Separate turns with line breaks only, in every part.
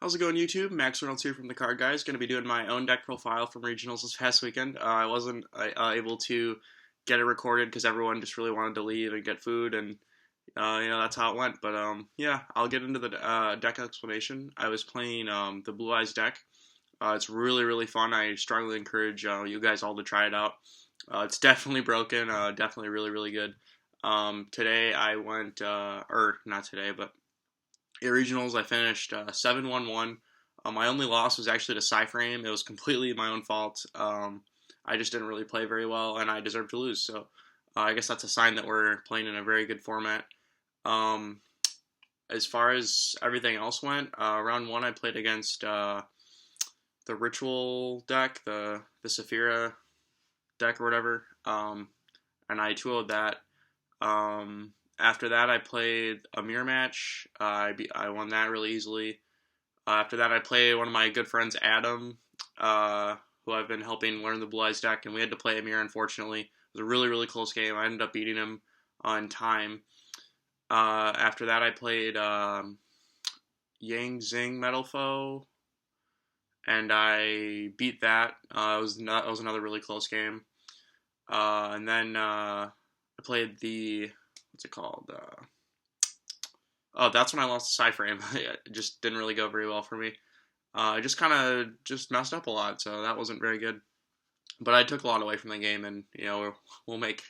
How's it going, YouTube? Max Reynolds here from the Card Guys. Going to be doing my own deck profile from regionals this past weekend. I wasn't able to get it recorded because everyone just really wanted to leave and get food, and that's how it went. But yeah, I'll get into the deck explanation. I was playing the Blue Eyes deck. It's really really fun. I strongly encourage you guys all to try it out. It's definitely broken. Definitely really really good. Today I went, or not today, but at regionals, I finished 7-1-1. My only loss was actually to Cyframe. It was completely my own fault. I just didn't really play very well, and I deserved to lose. So I guess that's a sign that we're playing in a very good format. Um, as far as everything else went, round one I played against the Ritual deck, the Saphira deck or whatever, and I 2-0'd that. After that, I played a mirror match. I won that really easily. After that, I played one of my good friends, Adam, who I've been helping learn the Blue Eyes deck, and we had to play a mirror, unfortunately. It was a really, really close game. I ended up beating him on time. After that, I played Yang Zing Metal Foe, and I beat that. It was another really close game. And then I played the what's it called? Oh, that's when I lost the Cyframe. It just didn't really go very well for me. I just kind of just messed up a lot, so that wasn't very good. But I took a lot away from the game, and we'll make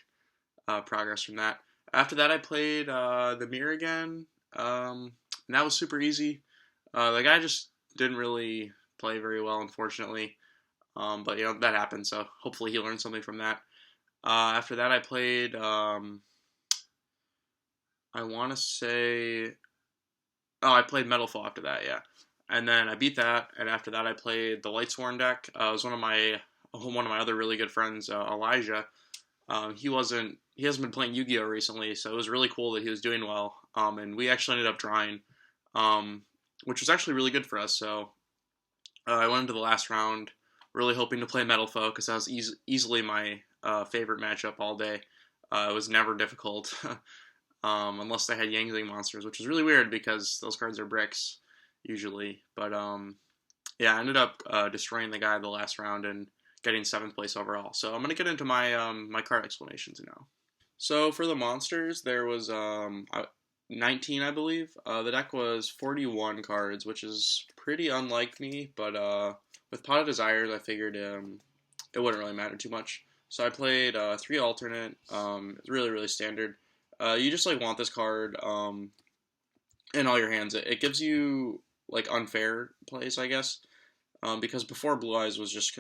progress from that. After that, I played the mirror again, and that was super easy. The guy just didn't really play very well, unfortunately. But that happened, so hopefully he learned something from that. After that, I played. I want to say, oh, I played Metalfall after that, yeah, and then I beat that, and after that I played the Lightsworn deck. It was one of my other really good friends, Elijah. He hasn't been playing Yu-Gi-Oh recently, so it was really cool that he was doing well. And we actually ended up drawing, which was actually really good for us. So I went into the last round, really hoping to play Metal Foe because that was easily my favorite matchup all day. It was never difficult. Unless they had Yang Zing monsters, which is really weird because those cards are bricks usually. But yeah, I ended up destroying the guy the last round and getting 7th place overall. So I'm gonna get into my my card explanations now. So for the monsters, there was 19, I believe. The deck was 41 cards, which is pretty unlike me. But with Pot of Desires, I figured it wouldn't really matter too much. So I played 3 alternate. It's really really standard. You just want this card in all your hands. It gives you unfair plays, I guess, because before Blue Eyes was just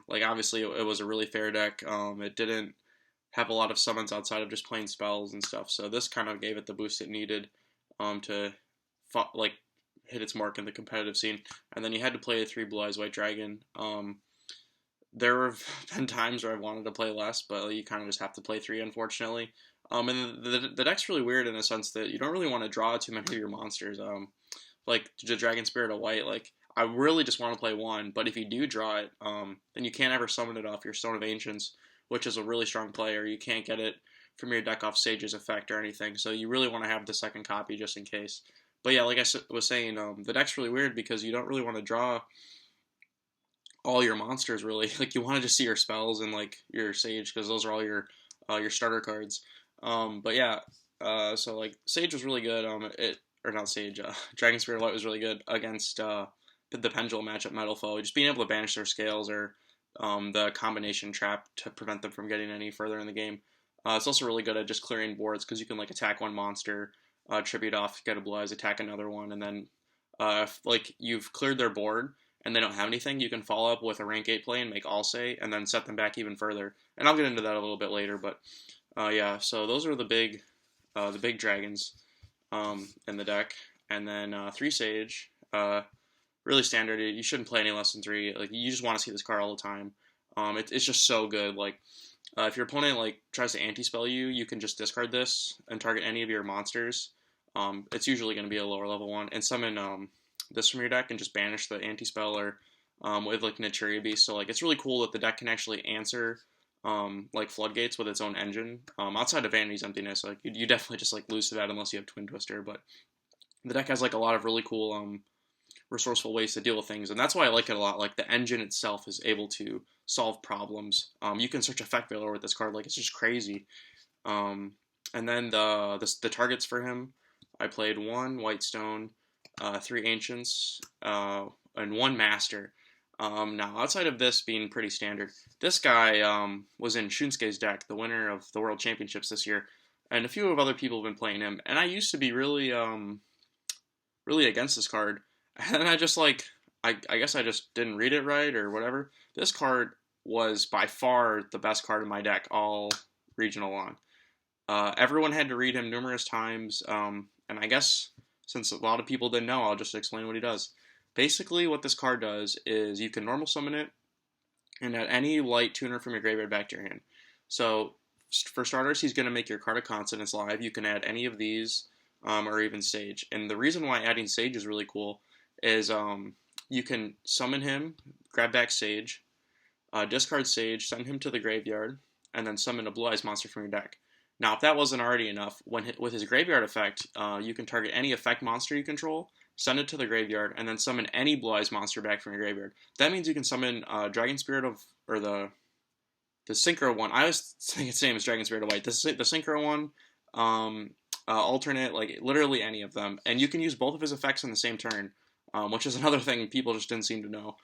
obviously it was a really fair deck. It didn't have a lot of summons outside of just playing spells and stuff. So this kind of gave it the boost it needed to hit its mark in the competitive scene. And then you had to play a 3 Blue Eyes White Dragon. There have been times where I wanted to play less, but you kind of just have to play 3, unfortunately. And the deck's really weird in a sense that you don't really want to draw too many of your monsters. Like the Dragon Spirit of White, I really just want to play 1, but if you do draw it, then you can't ever summon it off your Stone of Ancients, which is a really strong play, or you can't get it from your deck off Sage's effect or anything. So you really want to have the second copy just in case. But yeah, like I was saying, the deck's really weird because you don't really want to draw all your monsters really. You want to just see your spells and your Sage because those are all your starter cards. But yeah, so Sage was really good. Or not Sage, Dragon Spirit Light was really good against the Pendulum matchup Metal Foe. Just being able to banish their scales or the combination trap to prevent them from getting any further in the game. It's also really good at just clearing boards because you can attack one monster, tribute off, get a Blue Eyes, attack another one, and then if you've cleared their board and they don't have anything, you can follow up with a rank 8 play and make All-Say, and then set them back even further. And I'll get into that a little bit later, but yeah, so those are the big dragons in the deck, and then 3 Sage, really standard. You shouldn't play any less than 3. You just want to see this card all the time. It's just so good. If your opponent tries to anti-spell you, you can just discard this and target any of your monsters. It's usually going to be a lower level one, and summon this from your deck and just banish the anti-spell or with Naturia Beast. So it's really cool that the deck can actually answer Floodgates with its own engine. Outside of Vanity's Emptiness, you definitely just lose to that unless you have Twin Twister. But the deck has a lot of really cool resourceful ways to deal with things, and that's why I like it a lot. Like the engine itself is able to solve problems. You can search effect failure with this card, like it's just crazy. Um, and then the targets for him, I played one Whitestone, three Ancients, and one Master. Now, outside of this being pretty standard, this guy was in Shunsuke's deck, the winner of the World Championships this year, and a few of other people have been playing him. And I used to be really against this card, and I just I guess I just didn't read it right or whatever. This card was by far the best card in my deck all regional long. Everyone had to read him numerous times, and I guess since a lot of people didn't know, I'll just explain what he does. Basically, what this card does is you can normal summon it and add any light tuner from your graveyard back to your hand. So, for starters, he's going to make your card of consonants live. You can add any of these, or even Sage. And the reason why adding Sage is really cool is you can summon him, grab back Sage, discard Sage, send him to the graveyard, and then summon a Blue Eyes monster from your deck. Now, if that wasn't already enough, with his graveyard effect, you can target any effect monster you control, send it to the graveyard, and then summon any Blue Eyes monster back from your graveyard. That means you can summon Dragon Spirit or the Synchro one. I always think its name is Dragon Spirit of White. The Synchro one, alternate, like literally any of them. And you can use both of his effects in the same turn, which is another thing people just didn't seem to know.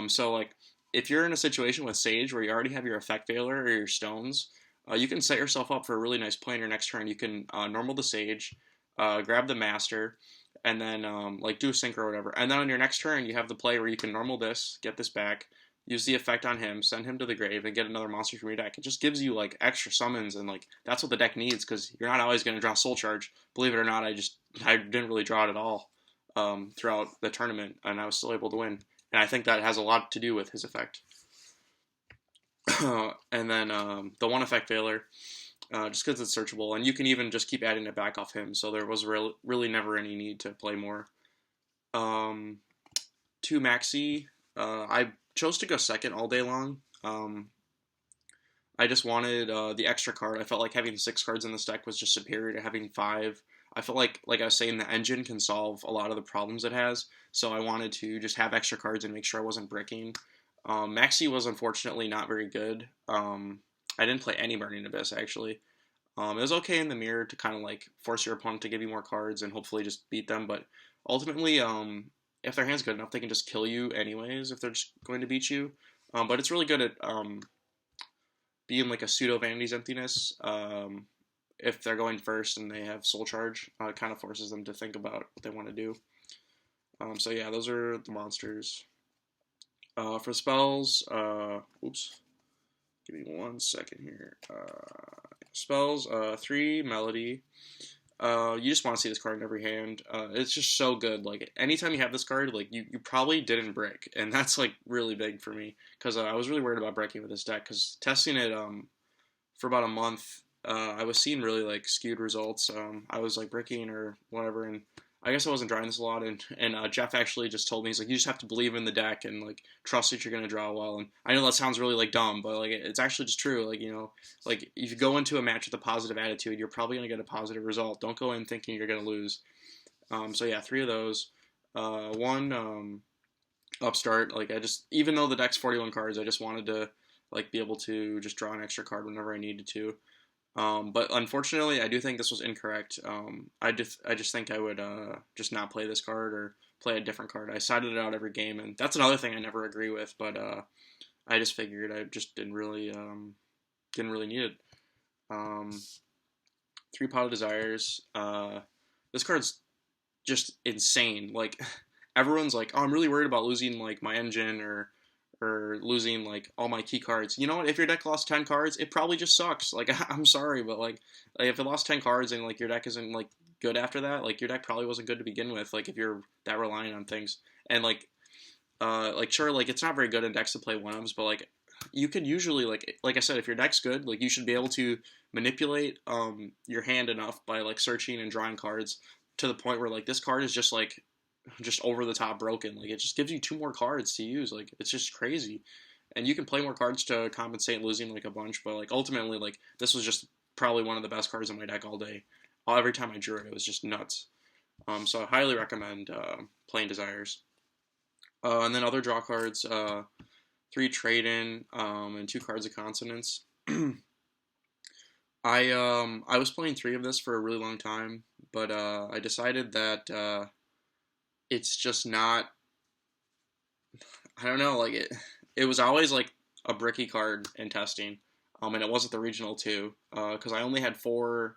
So, like, if you're in a situation with Sage where you already have your effect failure or your stones, you can set yourself up for a really nice play on your next turn. You can normal the Sage, grab the Master, and then like do a sync or whatever. And then on your next turn, you have the play where you can normal this, get this back, use the effect on him, send him to the grave, and get another monster from your deck. It just gives you like extra summons, and like that's what the deck needs because you're not always going to draw Soul Charge. Believe it or not, I didn't really draw it at all throughout the tournament, and I was still able to win. And I think that has a lot to do with his effect. And then the one effect failure, just because it's searchable, and you can even just keep adding it back off him, so there was really never any need to play more. Two Maxi, I chose to go second all day long. I just wanted the extra card. I felt like having 6 cards in this deck was just superior to having 5. I felt like I was saying, the engine can solve a lot of the problems it has, so I wanted to just have extra cards and make sure I wasn't bricking. Maxi was unfortunately not very good. I didn't play any Burning Abyss, actually. It was okay in the mirror to kind of like force your opponent to give you more cards and hopefully just beat them, but ultimately, if their hand's good enough, they can just kill you anyways if they're just going to beat you. But it's really good at being like a pseudo Vanity's Emptiness. If they're going first and they have Soul Charge, it kind of forces them to think about what they want to do. So yeah, those are the monsters. For spells, oops, give me 1 second here. Spells, 3 Melody. You just want to see this card in every hand. It's just so good. Like, anytime you have this card, like, you probably didn't break, and that's, like, really big for me, because I was really worried about breaking with this deck, because testing it, for about a month, I was seeing really, like, skewed results. I was, like, breaking or whatever, and I guess I wasn't drawing this a lot, and Jeff actually just told me, he's like, you just have to believe in the deck and, like, trust that you're going to draw well, and I know that sounds really, like, dumb, but, like, it's actually just true. Like, you know, like, if you go into a match with a positive attitude, you're probably going to get a positive result. Don't go in thinking you're going to lose. So, yeah, 3 of those. One, Upstart. Like, even though the deck's 41 cards, I just wanted to, like, be able to just draw an extra card whenever I needed to. But unfortunately, I do think this was incorrect. I just think I would just not play this card or play a different card. I sided it out every game, and that's another thing I never agree with. But I just figured I just didn't really need it. 3 Pot of Desires. This card's just insane. Like, everyone's like, oh, I'm really worried about losing like my engine or losing like all my key cards. You know what? If your deck lost 10 cards, it probably just sucks. Like, I'm sorry, but like if it lost 10 cards and like your deck isn't like good after that, like your deck probably wasn't good to begin with. Like, if you're that reliant on things, and like sure, like it's not very good in decks to play one-ups, but like you could usually like I said, if your deck's good, like you should be able to manipulate your hand enough by like searching and drawing cards to the point where like this card is just like just over the top broken. Like, it just gives you 2 more cards to use. Like, it's just crazy. And you can play more cards to compensate losing like a bunch, but like ultimately, like, this was just probably one of the best cards in my deck all day. Every time I drew it, it was just nuts. So I highly recommend playing Desires. And then other draw cards, three trade-in, and two cards of consonants. I was playing three of this for a really long time, but I decided that it's just not. I don't know, like it was always like a bricky card in testing, and it wasn't the regional two, because I only had four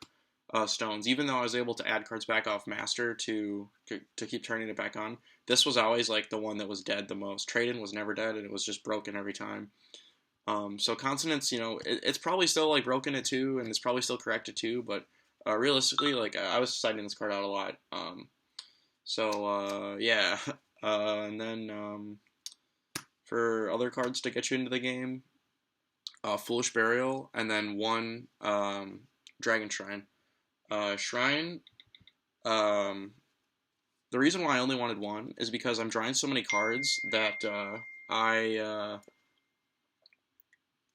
stones. Even though I was able to add cards back off master to keep turning it back on, this was always like the one that was dead the most. Trade-in was never dead, and it was just broken every time. So consonants, it's probably still like broken at two, and it's probably still correct at two, but realistically, like I was citing this card out a lot. Yeah, and then for other cards to get you into the game, Foolish Burial, and then one Dragon Shrine. Shrine. Um, the reason why I only wanted one is because I'm drawing so many cards that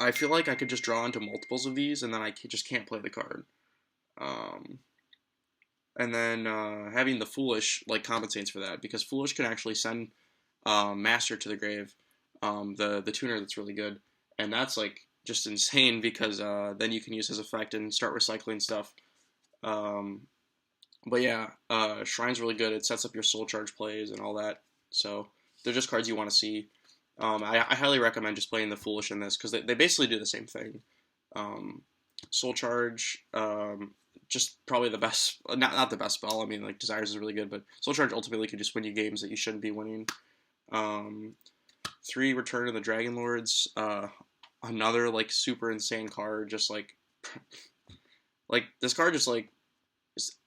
I feel like I could just draw into multiples of these, and then I just can't play the card. Um, and then having the Foolish like compensates for that, because Foolish can actually send Master to the grave, the tuner that's really good, and that's like just insane because then you can use his effect and start recycling stuff. Um, but yeah, Shrine's really good. It sets up your Soul Charge plays and all that. So they're just cards you want to see. I highly recommend just playing the Foolish in this because they basically do the same thing. Um, Soul Charge, just probably the best, not the best spell. I mean, like Desires is really good, but Soul Charge ultimately can just win you games that you shouldn't be winning. Um, three Return of the Dragon Lords, another like super insane card. Just like this card just like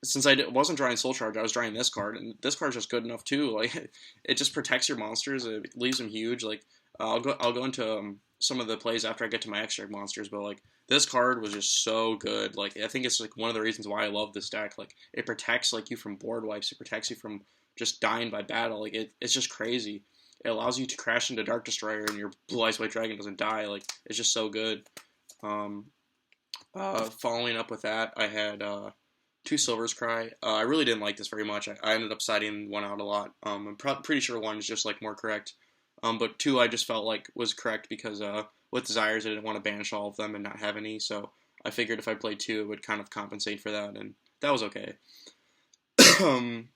since I wasn't drawing Soul Charge, I was drawing this card, and this card's just good enough too. Like it just protects your monsters. It leaves them huge. Like I'll go into some of the plays after I get to my extract monsters, but like this card was just so good. Like I think it's like one of the reasons why I love this deck. Like it protects like you from board wipes. It protects you from just dying by battle. Like it's just crazy. It allows you to crash into Dark Destroyer and your Blue Eyes White Dragon doesn't die. Like it's just so good. Um, Following up with that, I had two Silver's Cry. I really didn't like this very much. I ended up siding one out a lot. I'm pretty sure one is just like more correct. But two I just felt like was correct because with Desires I didn't want to banish all of them and not have any. So I figured if I played two, it would kind of compensate for that, and that was okay. um,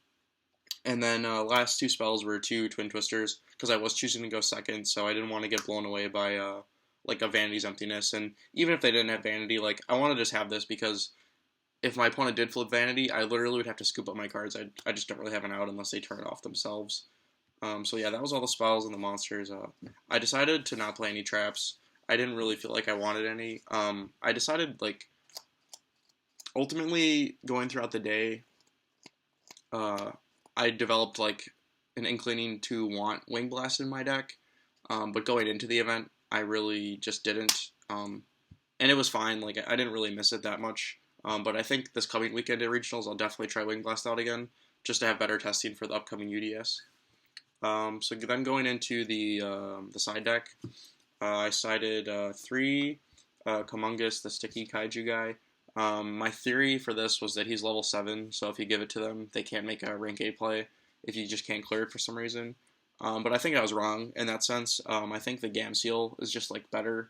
and then last two spells were two Twin Twisters because I was choosing to go second, so I didn't want to get blown away by like a Vanity's Emptiness. And even if they didn't have Vanity, like I want to just have this because if my opponent did flip Vanity, I literally would have to scoop up my cards. I just don't really have an out unless they turn it off themselves. So yeah, that was all the spells and the monsters. I decided to not play any traps. I didn't really feel like I wanted any. I decided like ultimately going throughout the day, uh, I developed like an inclining to want Wing Blast in my deck. But going into the event, I really just didn't. And it was fine. Like I didn't really miss it that much. But I think this coming weekend at regionals, I'll definitely try Wing Blast out again, just to have better testing for the upcoming UDS. So then going into the side deck, I sided three Kumungus, the sticky kaiju guy. My theory for this was that he's level 7, so if you give it to them, they can't make a rank 8 play if you just can't clear it for some reason. But I think I was wrong in that sense. I think the Gamseal is just like better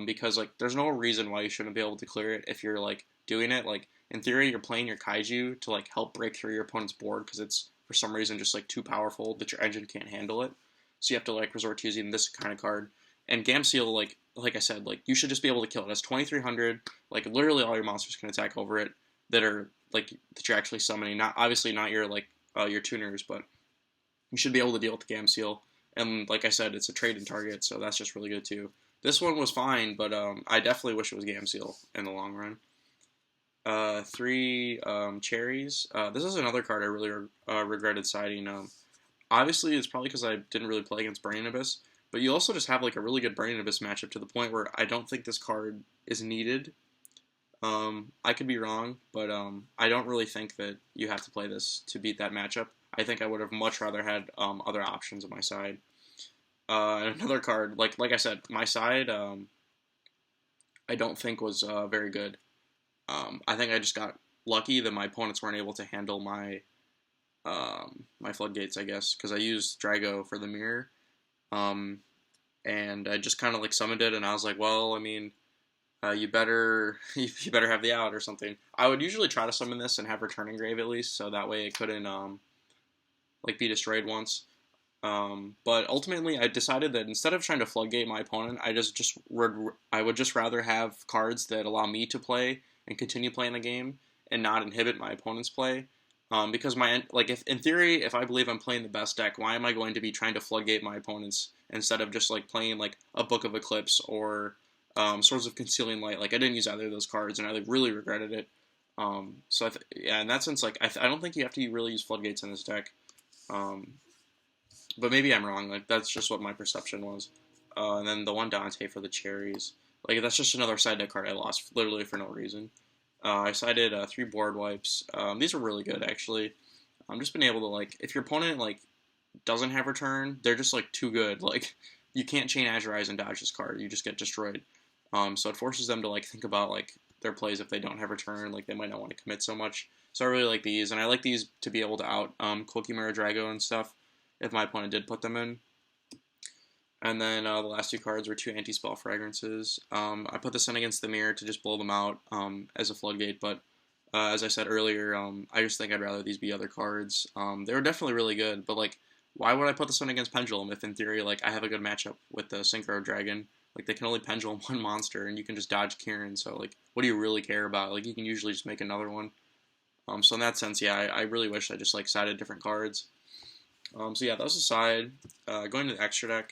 because like there's no reason why you shouldn't be able to clear it if you're like doing it. Like in theory, you're playing your kaiju to like help break through your opponent's board because it's for some reason just like too powerful that your engine can't handle it. So you have to like resort to using this kind of card. And Gamseal, like I said, like you should just be able to kill it. It's 2300. Like literally all your monsters can attack over it that are like that you're actually summoning. Not obviously not your like your tuners, but you should be able to deal with the Gamseal. And like I said, it's a trade-in target, so that's just really good too. This one was fine, but I definitely wish it was Gamseal in the long run. Three cherries. This is another card I really regretted siding. Obviously, it's probably because I didn't really play against Burning Abyss, but you also just have like a really good Burning Abyss matchup to the point where I don't think this card is needed. I could be wrong, but I don't really think that you have to play this to beat that matchup. I think I would have much rather had other options on my side. And another card, like I said, my side I don't think was very good. I think I just got lucky that my opponents weren't able to handle my my floodgates, I guess, because I used Drago for the mirror. Um, and I just kind of like summoned it, and I was like, well, I mean, you better you better have the out or something. I would usually try to summon this and have returning grave at least, so that way it couldn't like be destroyed once. But ultimately, I decided that instead of trying to floodgate my opponent, I would just rather have cards that allow me to play and continue playing the game and not inhibit my opponent's play. Because if in theory, if I believe I'm playing the best deck, why am I going to be trying to floodgate my opponents instead of just like playing like a Book of Eclipse or Swords of Concealing Light? Like I didn't use either of those cards, and I like really regretted it. Yeah, in that sense, like I don't think you have to really use floodgates in this deck. Um, but maybe I'm wrong. Like that's just what my perception was. And then the one Dante for the cherries. Like that's just another side deck card I lost literally for no reason. I sided 3 board wipes. These are really good actually. I'm just been able to like if your opponent like doesn't have return, they're just like too good. Like you can't chain Azure Eyes and dodge this card. You just get destroyed. So it forces them to like think about like their plays if they don't have return. Like they might not want to commit so much. So I really like these, and I like these to be able to out Kokimura Drago and stuff if my opponent did put them in. And then the last 2 cards were 2 anti-spell fragrances. I put this in against the mirror to just blow them out as a floodgate, but as I said earlier, I just think I'd rather these be other cards. They were definitely really good, but like, why would I put this one against Pendulum if in theory, like, I have a good matchup with the Synchro Dragon? Like, they can only Pendulum one monster, and you can just dodge Kieran, so like, what do you really care about? Like, you can usually just make another one. So in that sense, yeah, I really wish I just like sided different cards. So yeah, that was the side. Going to the extra deck.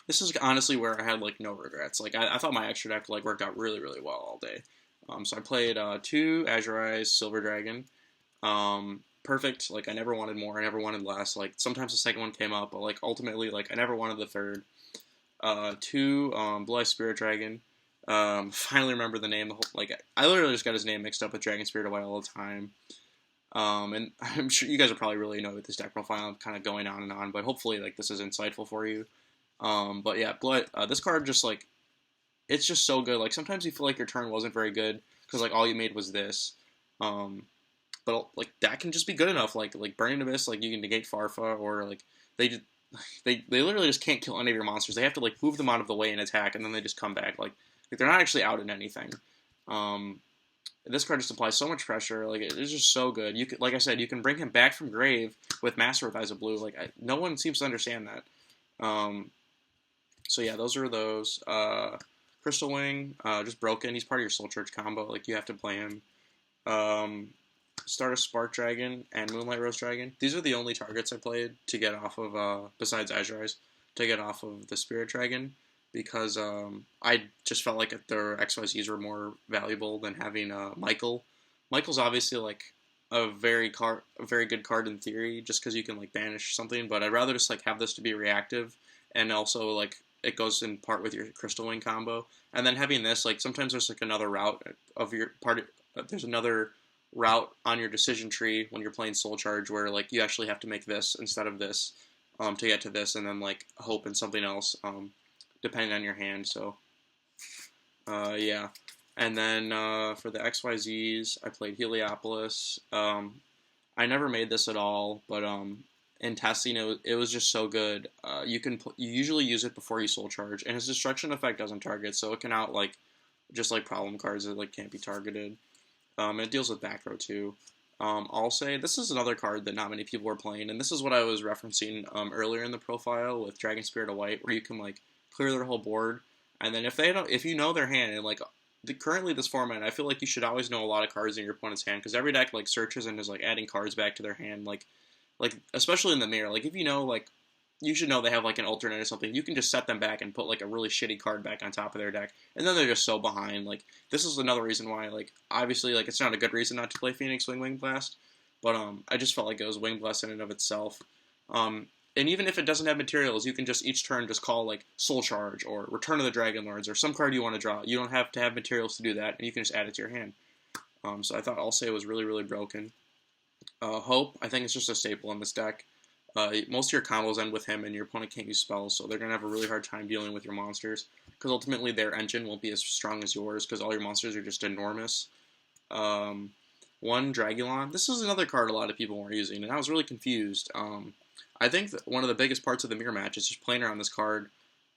This is honestly where I had like no regrets. Like I thought my extra deck like worked out really really well all day. So I played 2 Azure Eyes Silver Dragon. Perfect. Like I never wanted more. I never wanted less. Like sometimes the second one came up, but like ultimately like I never wanted the third. 2 Blue Eye Spirit Dragon. Finally remember the name. Like I literally just got his name mixed up with Dragon Spirit Away all the time. And I'm sure you guys will probably really know with this deck profile. I'm kind of going on and on, but hopefully like this is insightful for you. But yeah, this card just like it's just so good. Like sometimes you feel like your turn wasn't very good because like all you made was this. But like that can just be good enough. Like Burning Abyss, like you can negate Farfa or like they just they literally just can't kill any of your monsters. They have to like move them out of the way and attack, and then they just come back. Like they're not actually out in anything. This card just applies so much pressure. Like it's just so good. You could, like I said, you can bring him back from grave with Master with Eyes of Blue. Like no one seems to understand that. So yeah, those are those. Crystal Wing, just broken. He's part of your Soul Church combo. Like you have to play him. Stardust Spark Dragon and Moonlight Rose Dragon. These are the only targets I played to get off of, besides Azure Eyes, to get off of the Spirit Dragon. Because I just felt like their XYZs were more valuable than having Michael. Michael's obviously like a very good card in theory, just because you can like banish something. But I'd rather just like have this to be reactive, and also like it goes in part with your Crystal Wing combo. And then having this, like sometimes there's like another route of your part. There's another route on your decision tree when you're playing Soul Charge where like you actually have to make this instead of this to get to this, and then like hope in something else. Depending on your hand, so yeah. And then for the XYZs, I played Heliopolis. I never made this at all, but in testing, it was just so good. You usually use it before you Soul Charge, and his destruction effect doesn't target, so it can out like just like problem cards that like can't be targeted. It deals with back row too. I'll say this is another card that not many people are playing, and this is what I was referencing earlier in the profile with Dragon Spirit of White, where you can like clear their whole board, and then if you know their hand, and like currently this format, I feel like you should always know a lot of cards in your opponent's hand because every deck like searches and is like adding cards back to their hand, like especially in the mirror. Like if you know like you should know they have like an alternate or something, you can just set them back and put like a really shitty card back on top of their deck, and then they're just so behind. Like this is another reason why like obviously like it's not a good reason not to play Phoenix Wing Blast, but I just felt like it was Wing Blast in and of itself. And even if it doesn't have materials, you can just each turn just call like Soul Charge or Return of the Dragon Lords or some card you want to draw. You don't have to have materials to do that, and you can just add it to your hand. So I thought Alsay was really, really broken. Hope, I think it's just a staple in this deck. Most of your combos end with him, and your opponent can't use spells, so they're going to have a really hard time dealing with your monsters, because ultimately their engine won't be as strong as yours, because all your monsters are just enormous. one Dragulon. This is another card a lot of people weren't using, and I was really confused. I think that one of the biggest parts of the mirror match is just playing around this card,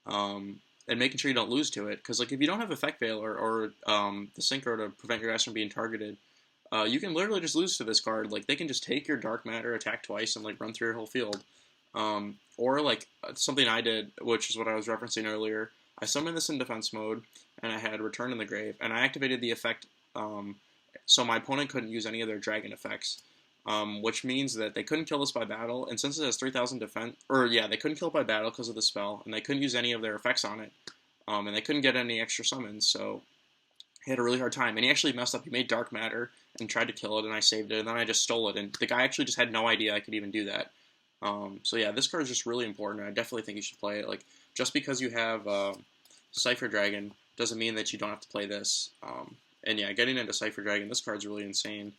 and making sure you don't lose to it. Because like if you don't have Effect Veil or the Synchro to prevent your guys from being targeted, you can literally just lose to this card. Like they can just take your Dark Matter, attack twice, and like run through your whole field. Or like something I did, which is what I was referencing earlier. I summoned this in defense mode, and I had Return in the Grave, and I activated the effect, so my opponent couldn't use any of their dragon effects, which means that they couldn't kill this by battle, and since it has 3,000 defense, or yeah, they couldn't kill it by battle because of the spell, and they couldn't use any of their effects on it, and they couldn't get any extra summons, so he had a really hard time, and he actually messed up. He made Dark Matter and tried to kill it, and I saved it, and then I just stole it, and the guy actually just had no idea I could even do that. So yeah, this card is just really important, and I definitely think you should play it. Like, just because you have Cypher Dragon doesn't mean that you don't have to play this. And yeah, getting into Cypher Dragon, this card's really insane,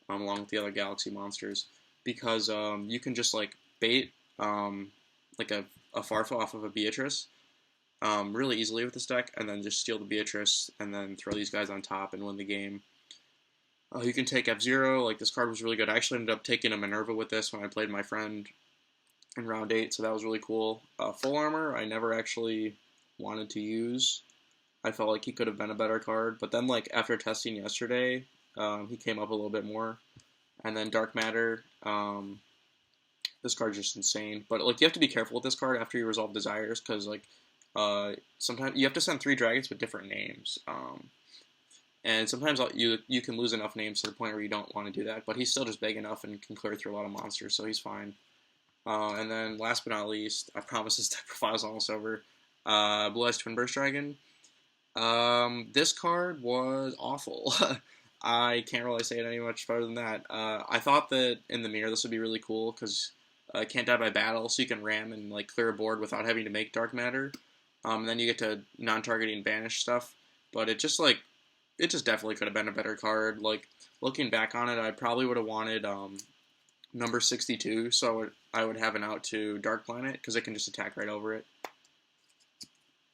along with the other Galaxy monsters, because you can just like bait like a Farfa off of a Beatrice really easily with this deck, and then just steal the Beatrice, and then throw these guys on top and win the game. You can take F-Zero, like this card was really good. I actually ended up taking a Minerva with this when I played my friend in round 8, so that was really cool. Full Armor, I never actually wanted to use. I felt like he could have been a better card, but then like after testing yesterday, he came up a little bit more. And then Dark Matter, this card's just insane. But like you have to be careful with this card after you resolve Desires, because like sometimes you have to send 3 dragons with different names. And sometimes you can lose enough names to the point where you don't want to do that, but he's still just big enough and can clear through a lot of monsters, so he's fine. And then last but not least, I promise this deck profile's almost over. Blue Eyes Twin Burst Dragon. This card was awful. I can't really say it any much better than that. I thought that in the mirror this would be really cool because it can't die by battle, so you can ram and like clear a board without having to make Dark Matter. And then you get to non-targeting banish stuff, but it just definitely could have been a better card. Like looking back on it, I probably would have wanted number 62, so I would have an out to Dark Planet because it can just attack right over it.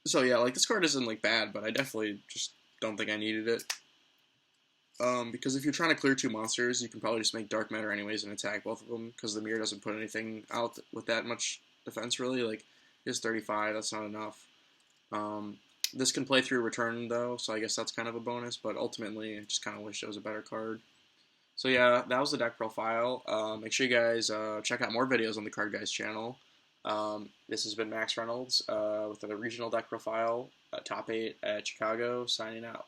So yeah, like this card isn't like bad, but I definitely just don't think I needed it. Because if you're trying to clear 2 monsters, you can probably just make Dark Matter anyways and attack both of them, because the mirror doesn't put anything out with that much defense really. Like it's 35, that's not enough. This can play through Return though, so I guess that's kind of a bonus, but ultimately I just kind of wish it was a better card. So yeah, that was the deck profile. Make sure you guys check out more videos on the Card Guyz channel. This has been Max Reynolds with the regional deck profile, top 8 at Chicago, signing out.